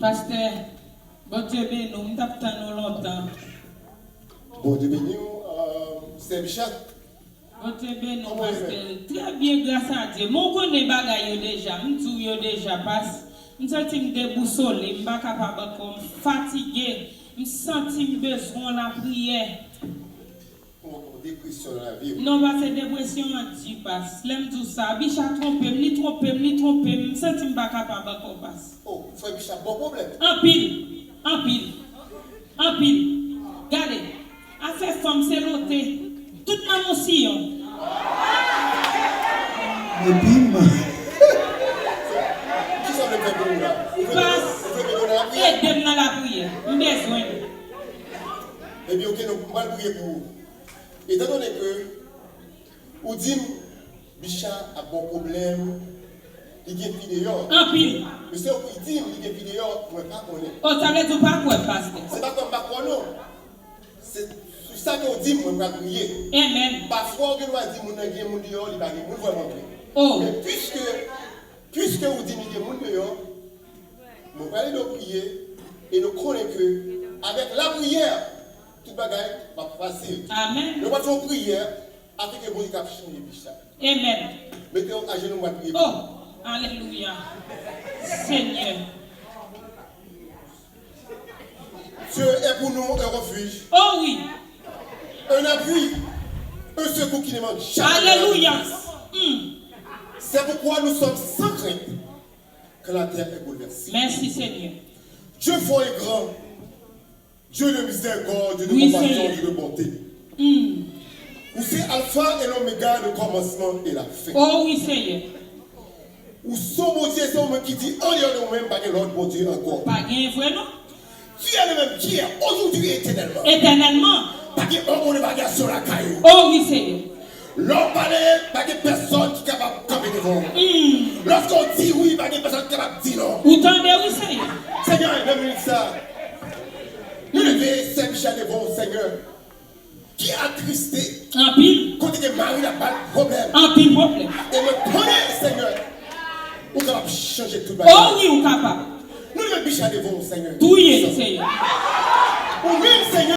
Pasteur, bon Dieu béni, nous t'attendons longtemps. Bon Dieu béni, c'est Michel. Bon Dieu béni, pasteur. Très bien, grâce à Dieu. Mon connaît bagaille déjà, m'tou déjà passe. M'senti m'déboussolé, m'pas capable comme fatigué, m'senti besoin la prière. Dépression dans la vie. Non, pas c'est dépression anti passe. L'aime tout ça, bicha trompé, m'senti m'pas capable comme passe. Oh, frère Michel, bon problème. En pile. Regardez, affaire femme c'est l'ôté. Toute ma motion. Le bim. Qui sont les frères pour nous là? Passe. Aidez-moi dans la prière. Besoin. Eh bien, ok, nous allons prier pour vous. Étant donné que, ou dit, Bicha a bon problème, il y a une vidéo. En pile. Monsieur, il dit, il y a une vidéo, moi, pas connaître. Oh, ça veut dire pas quoi, pasteur? C'est pas comme Macron, non. C'est sur ça qu'on dit, moi, je vais prier. Amen. Parfois, on doit dire, mon Dieu, mon Dieu, il va dire, mon vraiment prier. Oh. Mais puisque vous dites, mon Dieu, nous allons aller prier et nous connaissons que, avec la prière, tout bagaille va facile. Amen. Nous allons faire prière avec le bon Dieu qui a changé Bicha. Amen. Mettez-vous à genoux, on va prier. Oh, alléluia. Seigneur. Dieu est pour nous un refuge, Oh oui. un appui, un secours qui ne manque jamais. Alléluia. C'est pourquoi nous sommes sans crainte que la terre est bouleversée. Merci Seigneur. Dieu fort et grand, Dieu de miséricorde, Dieu de Oui, compassion, Seigneur. Dieu de bonté. Où c'est Alpha et l'Oméga, le commencement et la fin. Oh oui Seigneur. Où son bon Dieu, c'est un qui dit en dehors de nous-mêmes, pas que l'autre bon Dieu encore. Pas gain vrai non? Tu es le même qui est aujourd'hui et éternellement. Éternellement. Pas que on ne va pas sur la caillou. Oh oui Seigneur. L'homme parlait, pas que personne qui est capable de camper devant. Lorsqu'on dit oui, pas que personne qui est capable de dire non. Vous tendez oui Seigneur. Seigneur, même ça. Nous levons Saint-Michel devant le Seigneur. Qui a attristé. En pile. Quand il est marié, il n'a pas de problème. En pile problème. Et me connaît, Seigneur. Nous capable de changer tout le Oh monde. oui, vous capable. Nous levons Michel devant le Seigneur. Tout y est Seigneur. Ou même Seigneur.